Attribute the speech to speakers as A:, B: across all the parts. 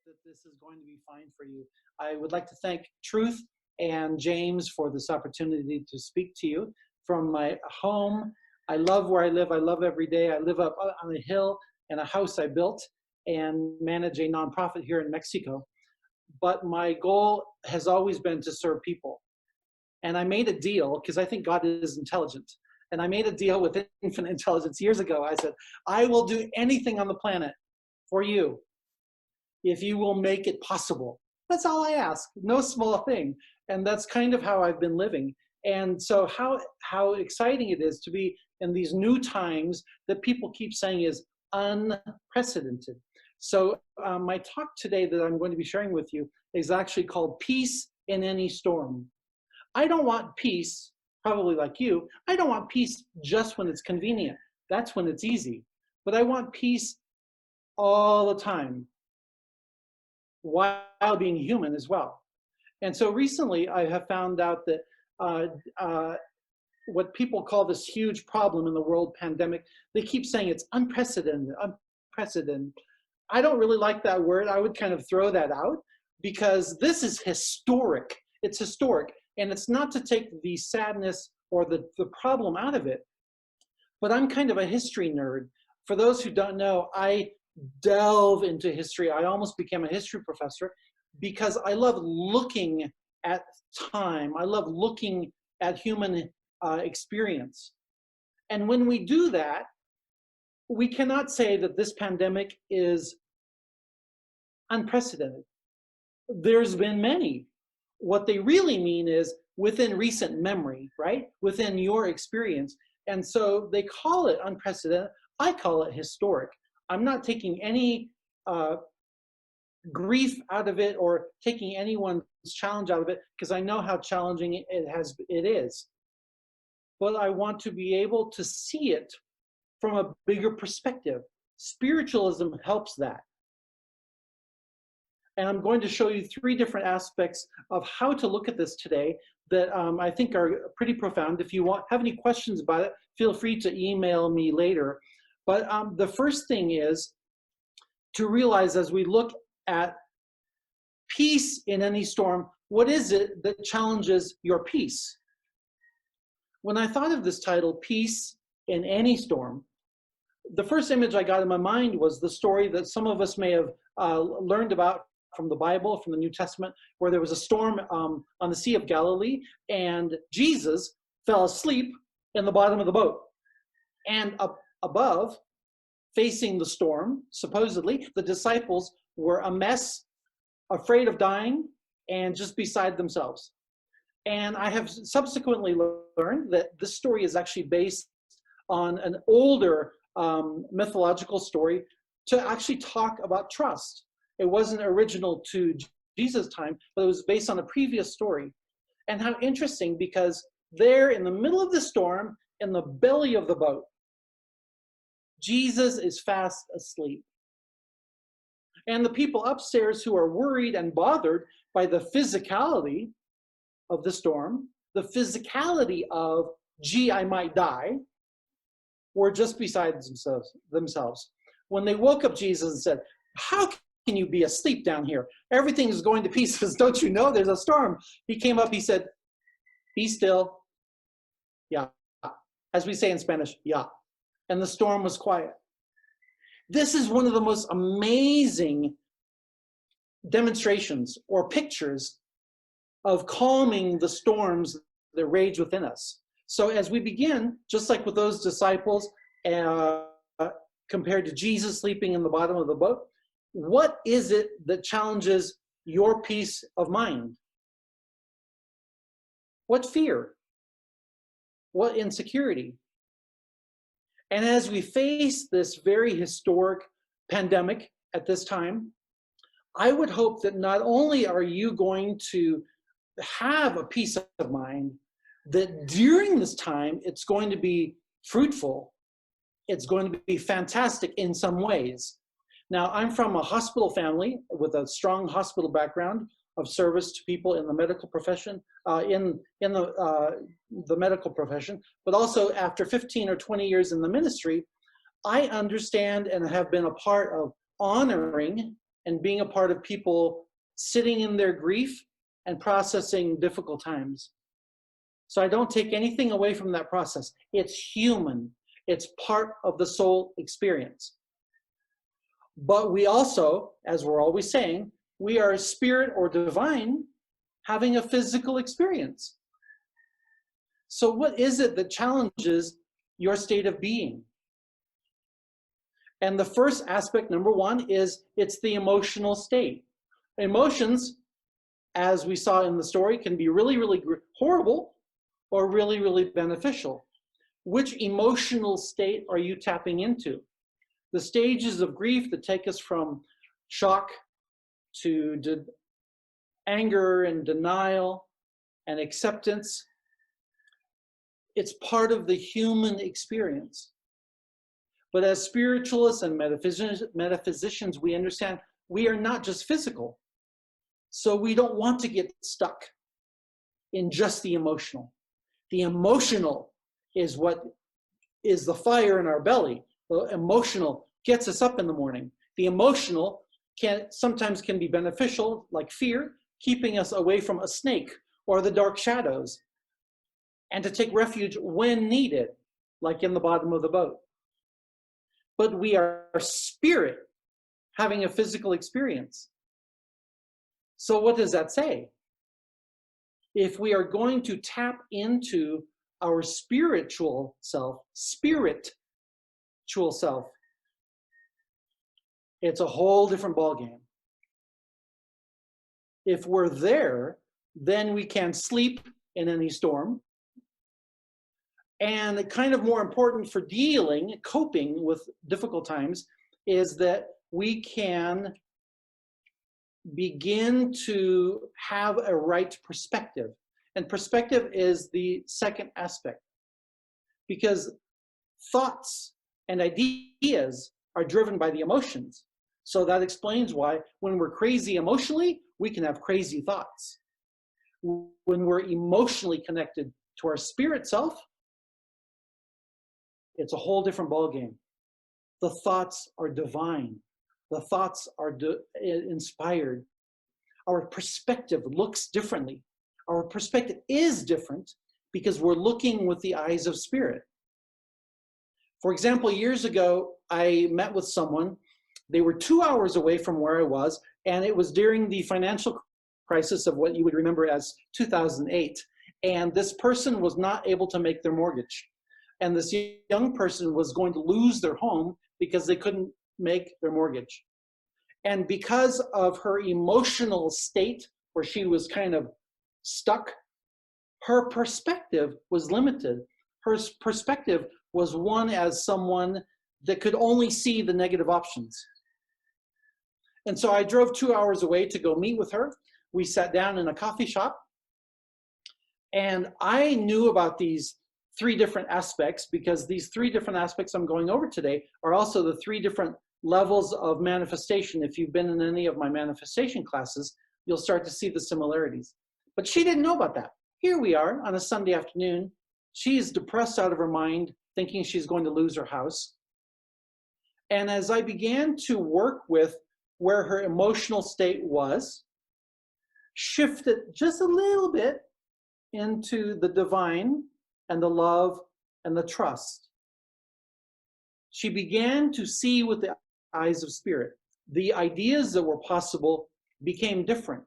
A: that this is going to be fine for you. I would like to thank Truth and James for this opportunity to speak to you from my home. I love where I live. I love every day. I live up on a hill in a house I built and manage a nonprofit here in Mexico. But my goal has always been to serve people. And I made a deal, because I think God is intelligent. And I made a deal with Infinite Intelligence years ago. I said, I will do anything on the planet for you if you will make it possible. That's all I ask, no small thing. And that's kind of how I've been living. And so how exciting it is to be in these new times that people keep saying is unprecedented. So my talk today that I'm going to be sharing with you is actually called Peace in Any Storm. I don't want peace, probably like you, I don't want peace just when it's convenient. That's when it's easy. But I want peace all the time, while being human as well. And so recently I have found out that what people call this huge problem in the world, pandemic, they keep saying it's unprecedented, unprecedented. I don't really like that word. I would kind of throw that out because this is historic. It's historic. And it's not to take the sadness or the problem out of it, but I'm kind of a history nerd. For those who don't know, I delve into history. I almost became a history professor because I love looking at time. I love looking at human experience. And when we do that, we cannot say that this pandemic is unprecedented. There's been many. What they really mean is within recent memory, right? Within your experience. And so they call it unprecedented. I call it historic. I'm not taking any grief out of it or taking anyone's challenge out of it because I know how challenging it is. But I want to be able to see it from a bigger perspective. Spiritualism helps that. And I'm going to show you 3 different aspects of how to look at this today that I think are pretty profound. If you have any questions about it, feel free to email me later. But the first thing is to realize as we look at peace in any storm, what is it that challenges your peace? When I thought of this title, Peace in Any Storm, the first image I got in my mind was the story that some of us may have learned about from the Bible, from the New Testament, where there was a storm on the Sea of Galilee, and Jesus fell asleep in the bottom of the boat. And up above, facing the storm, supposedly, the disciples were a mess, afraid of dying, and just beside themselves. And I have subsequently learned that this story is actually based on an older mythological story to actually talk about trust. It wasn't original to Jesus' time, but it was based on a previous story. And how interesting, because there in the middle of the storm, in the belly of the boat, Jesus is fast asleep. And the people upstairs who are worried and bothered by the physicality of the storm, the physicality of, gee, I might die, were just beside themselves. When they woke up Jesus and said, how can you be asleep down here? Everything is going to pieces. Don't you know there's a storm? He came up, he said, be still. Yeah. As we say in Spanish, yeah. And the storm was quiet. This is one of the most amazing demonstrations or pictures of calming the storms that rage within us. So as we begin, just like with those disciples, compared to Jesus sleeping in the bottom of the boat, what is it that challenges your peace of mind? What fear? What insecurity? And as we face this very historic pandemic at this time, I would hope that not only are you going to have a peace of mind, that during this time, it's going to be fruitful. It's going to be fantastic in some ways. Now, I'm from a hospital family with a strong hospital background of service to people in the medical profession, in the medical profession, but also after 15 or 20 years in the ministry, I understand and have been a part of honoring and being a part of people sitting in their grief and processing difficult times. So I don't take anything away from that process. It's human. It's part of the soul experience. But we also, as we're always saying, we are spirit or divine having a physical experience. So what is it that challenges your state of being? And the first aspect, number one, is it's the emotional state. Emotions, as we saw in the story, can be really, really horrible or really, really beneficial. Which emotional state are you tapping into? The stages of grief that take us from shock to anger and denial and acceptance, it's part of the human experience. But as spiritualists and metaphysicians, we understand we are not just physical. So we don't want to get stuck in just the emotional. The emotional is what is the fire in our belly. The emotional gets us up in the morning. The emotional sometimes can be beneficial, like fear, keeping us away from a snake or the dark shadows, and to take refuge when needed, like in the bottom of the boat. But we are spirit having a physical experience. So what does that say? If we are going to tap into our spiritual self, it's a whole different ballgame. If we're there, then we can sleep in any storm. And kind of more important for coping with difficult times is that we can begin to have a right perspective. And perspective is the second aspect, because thoughts and ideas are driven by the emotions. So that explains why when we're crazy emotionally, we can have crazy thoughts. When we're emotionally connected to our spirit self, it's a whole different ballgame. The thoughts are divine. The thoughts are inspired. Our perspective looks differently. Our perspective is different because we're looking with the eyes of spirit. For example, years ago, I met with someone. They were 2 hours away from where I was, and it was during the financial crisis of what you would remember as 2008. And this person was not able to make their mortgage. And this young person was going to lose their home because they couldn't make their mortgage. And because of her emotional state, where she was kind of stuck, her perspective was limited. Her perspective was one as someone that could only see the negative options. And so I drove 2 hours away to go meet with her. We sat down in a coffee shop. And I knew about these 3 different aspects, because these 3 different aspects I'm going over today are also the 3 different levels of manifestation. If you've been in any of my manifestation classes, you'll start to see the similarities. But she didn't know about that. Here we are on a Sunday afternoon. She's depressed out of her mind, thinking she's going to lose her house. And as I began to work with where her emotional state was, shifted just a little bit into the divine and the love and the trust, she began to see with the eyes of spirit. The ideas that were possible became different.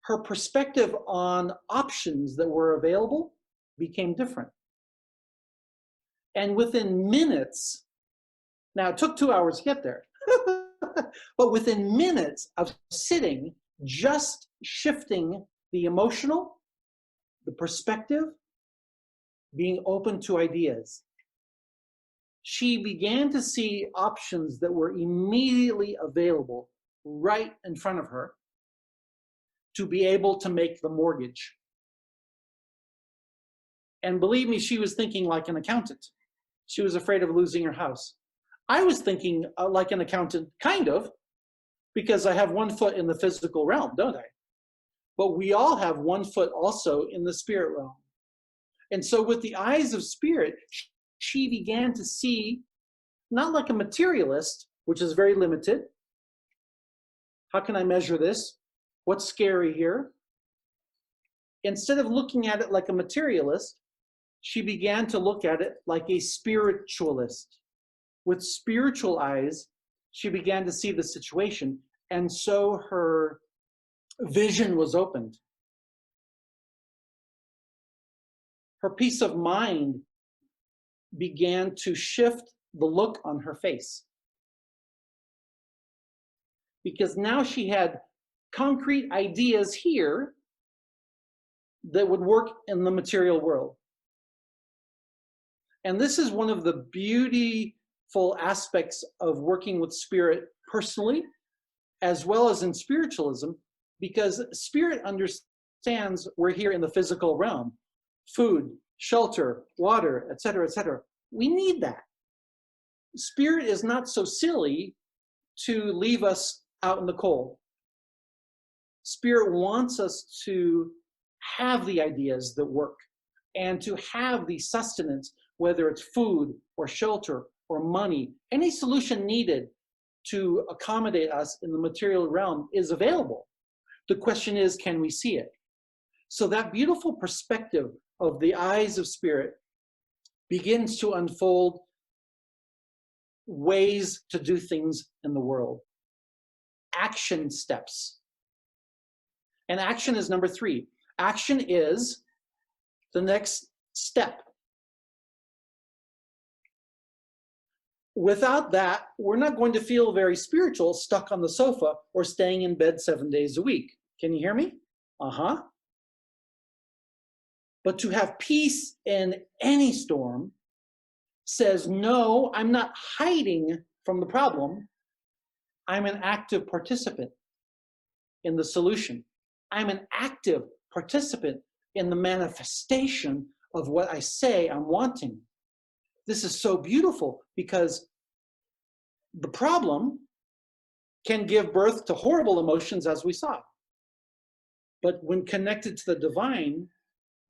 A: Her perspective on options that were available became different. And within minutes, now it took 2 hours to get there, but within minutes of sitting, just shifting the emotional, the perspective, being open to ideas, she began to see options that were immediately available right in front of her to be able to make the mortgage. And believe me, she was thinking like an accountant. She was afraid of losing her house. I was thinking like an accountant, kind of, because I have one foot in the physical realm, don't I? But we all have one foot also in the spirit realm. And so with the eyes of spirit, she began to see, not like a materialist, which is very limited, How can I measure this? What's scary here? Instead of looking at it like a materialist, she began to look at it like a spiritualist. With spiritual eyes, she began to see the situation, and so her vision was opened. Her peace of mind began to shift the look on her face. Because now she had concrete ideas here that would work in the material world. And this is one of the beautiful aspects of working with spirit personally, as well as in spiritualism, because spirit understands we're here in the physical realm. Food, shelter, water, etc., etc. We need that. Spirit is not so silly to leave us out in the cold. Spirit wants us to have the ideas that work and to have the sustenance, whether it's food or shelter or money. Any solution needed to accommodate us in the material realm is available. The question is, can we see it? So that beautiful perspective of the eyes of spirit begins to unfold ways to do things in the world. Action steps. And action is number 3. Action is the next step. Without that, we're not going to feel very spiritual, stuck on the sofa or staying in bed 7 days a week. Can you hear me? Uh-huh. But to have peace in any storm says, no, I'm not hiding from the problem. I'm an active participant in the solution. I'm an active participant in the manifestation of what I say I'm wanting. This is so beautiful because the problem can give birth to horrible emotions, as we saw. But when connected to the divine,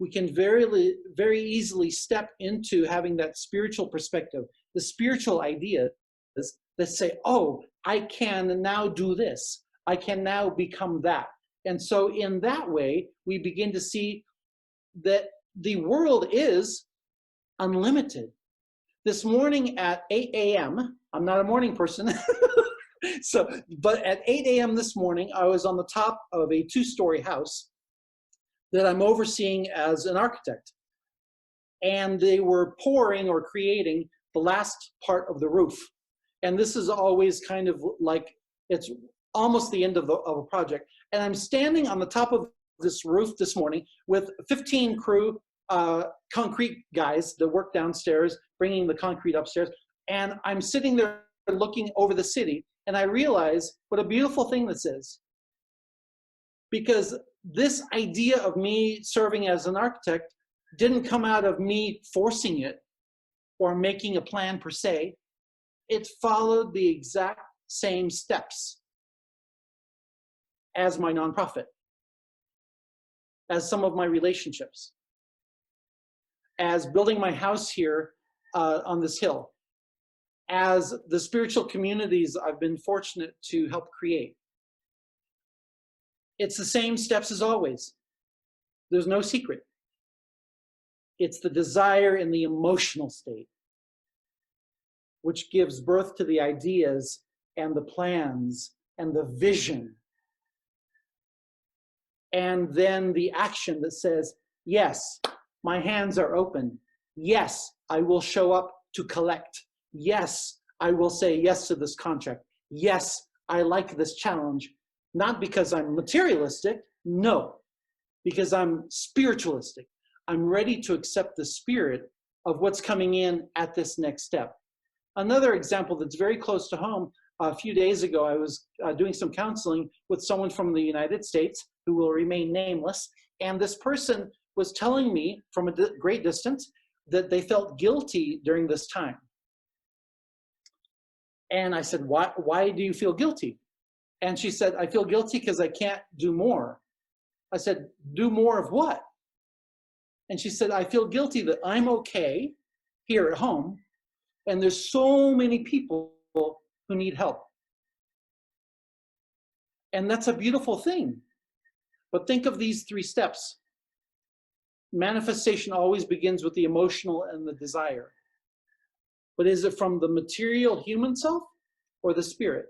A: we can very easily step into having that spiritual perspective, the spiritual ideas that say, oh, I can now do this. I can now become that. And so in that way, we begin to see that the world is unlimited. This morning at 8 a.m., I'm not a morning person, but at 8 a.m. this morning, I was on the top of a 2-story house that I'm overseeing as an architect. And they were pouring or creating the last part of the roof. And this is always kind of like, it's almost the end of a project. And I'm standing on the top of this roof this morning with 15 crew concrete guys that work downstairs, bringing the concrete upstairs. And I'm sitting there looking over the city, and I realize what a beautiful thing this is. Because this idea of me serving as an architect didn't come out of me forcing it or making a plan per se. It followed the exact same steps as my nonprofit, as some of my relationships, as building my house here on this hill, as the spiritual communities I've been fortunate to help create. It's the same steps as always. There's no secret. It's the desire in the emotional state, which gives birth to the ideas and the plans and the vision. And then the action that says, yes, my hands are open. Yes, I will show up to collect. Yes, I will say yes to this contract. Yes, I like this challenge. Not because I'm materialistic, no, because I'm spiritualistic. I'm ready to accept the spirit of what's coming in at this next step. Another example that's very close to home, a few days ago, I was doing some counseling with someone from the United States who will remain nameless. And this person was telling me from a great distance that they felt guilty during this time. And I said, why do you feel guilty? And she said, I feel guilty because I can't do more. I said, do more of what? And she said, I feel guilty that I'm okay here at home, and there's so many people who need help. And that's a beautiful thing. But think of these 3 steps. Manifestation always begins with the emotional and the desire. But is it from the material human self or the spirit?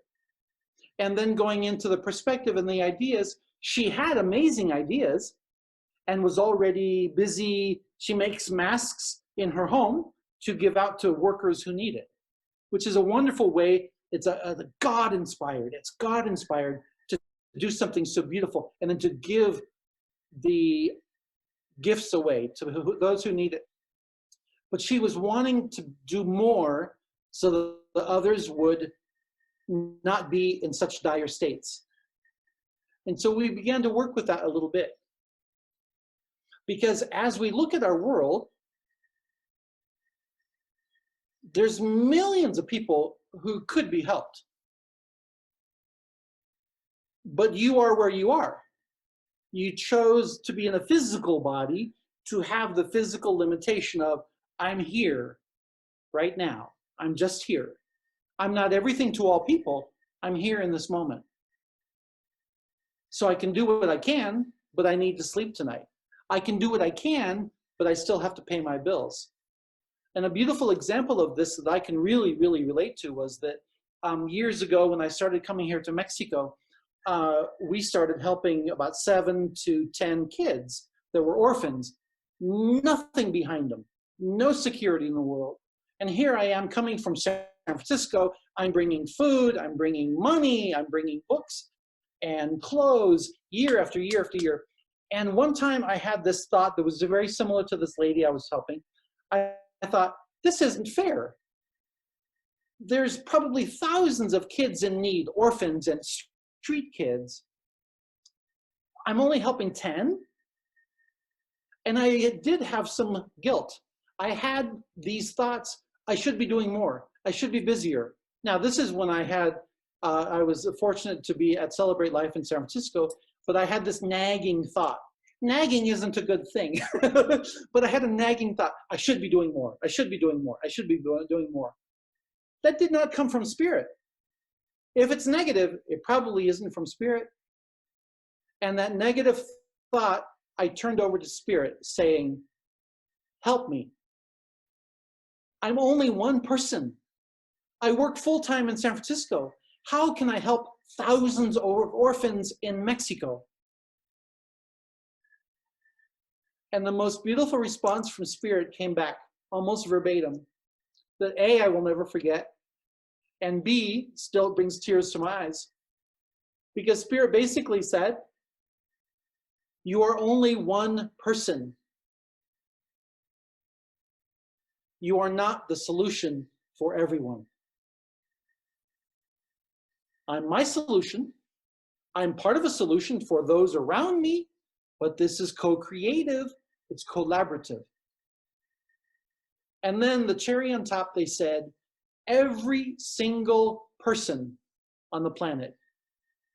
A: And then going into the perspective and the ideas, she had amazing ideas and was already busy. She makes masks in her home to give out to workers who need it, which is a wonderful way. It's a God-inspired. It's God-inspired to do something so beautiful and then to give the gifts away to those who need it. But she was wanting to do more so that the others would not be in such dire states. And so we began to work with that a little bit. Because as we look at our world, there's millions of people who could be helped. But you are where you are. You chose to be in a physical body to have the physical limitation of, I'm here right now. I'm just here. I'm not everything to all people. I'm here in this moment. So I can do what I can, but I need to sleep tonight. I can do what I can, but I still have to pay my bills. And a beautiful example of this that I can really, really relate to was that years ago when I started coming here to Mexico, we started helping about 7 to 10 kids that were orphans, nothing behind them, no security in the world. And here I am coming from San Francisco. I'm bringing food, I'm bringing money, I'm bringing books and clothes year after year after year. And one time I had this thought that was very similar to this lady I was helping. I thought, this isn't fair. There's probably thousands of kids in need, orphans and street kids. I'm only helping 10. And I did have some guilt. I had these thoughts, I should be doing more. I should be busier. Now, this is when I was fortunate to be at Celebrate Life in San Francisco, but I had this nagging thought. Nagging isn't a good thing, but I had a nagging thought. I should be doing more. I should be doing more. I should be doing more. That did not come from spirit. If it's negative, it probably isn't from spirit. And that negative thought, I turned over to spirit saying, help me. I'm only one person. I work full-time in San Francisco. How can I help thousands of orphans in Mexico? And the most beautiful response from spirit came back, almost verbatim, that A, I will never forget, and B, still brings tears to my eyes. Because spirit basically said, you are only one person. You are not the solution for everyone. I'm my solution. I'm part of a solution for those around me, but this is co-creative. It's collaborative. And then the cherry on top, they said, every single person on the planet,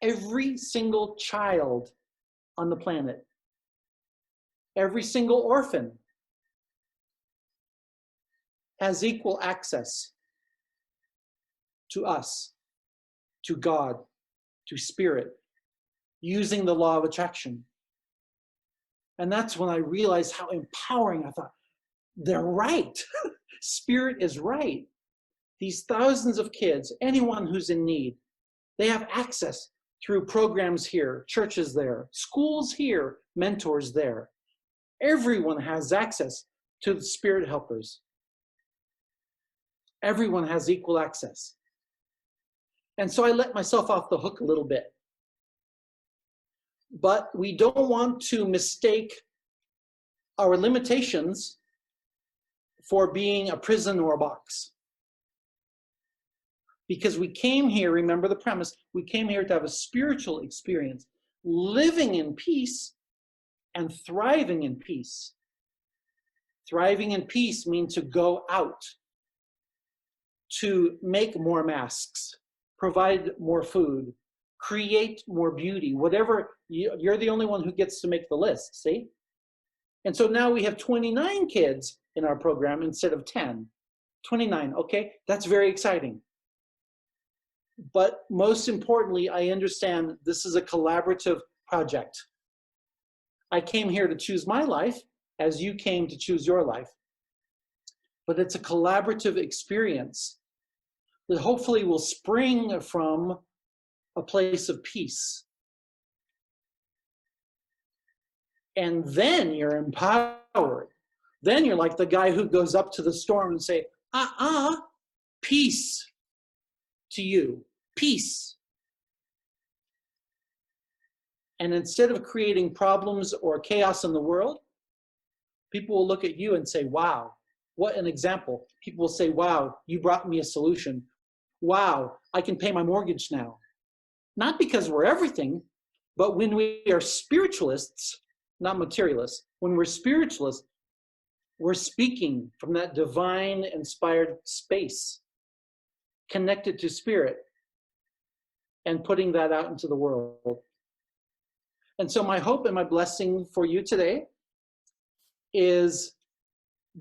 A: every single child on the planet, every single orphan has equal access to us, to God, to spirit, using the law of attraction. And that's when I realized how empowering. I thought, they're right. Spirit is right. These thousands of kids, anyone who's in need, they have access through programs here, churches there, schools here, mentors there. Everyone has access to the spirit helpers. Everyone has equal access. And so I let myself off the hook a little bit. But we don't want to mistake our limitations for being a prison or a box. Because we came here, remember the premise, we came here to have a spiritual experience, living in peace and thriving in peace. Thriving in peace means to go out, to make more masks, provide more food, create more beauty, whatever. You're the only one who gets to make the list, see? And so now we have 29 kids in our program instead of 10. 29, okay? That's very exciting. But most importantly, I understand this is a collaborative project. I came here to choose my life as you came to choose your life. But it's a collaborative experience that hopefully will spring from a place of peace. And then you're empowered. Then you're like the guy who goes up to the storm and say, peace to you, peace. And instead of creating problems or chaos in the world, people will look at you and say, wow, what an example. People will say, wow, you brought me a solution. Wow, I can pay my mortgage now. Not because we're everything, but when we are spiritualists, not materialists, when we're spiritualists, we're speaking from that divine inspired space, connected to spirit, and putting that out into the world. And so my hope and my blessing for you today is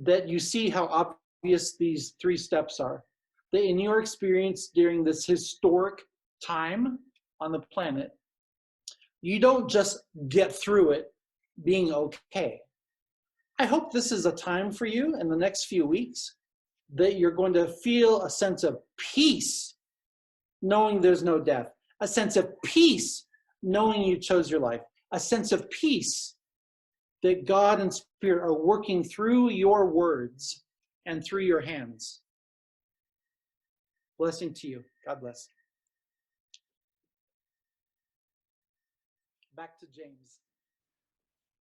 A: that you see how obvious these 3 steps are. That in your experience during this historic time on the planet, you don't just get through it being okay. I hope this is a time for you in the next few weeks that you're going to feel a sense of peace knowing there's no death, a sense of peace knowing you chose your life, a sense of peace that God and Spirit are working through your words and through your hands. Blessing to you. God bless. Back to James.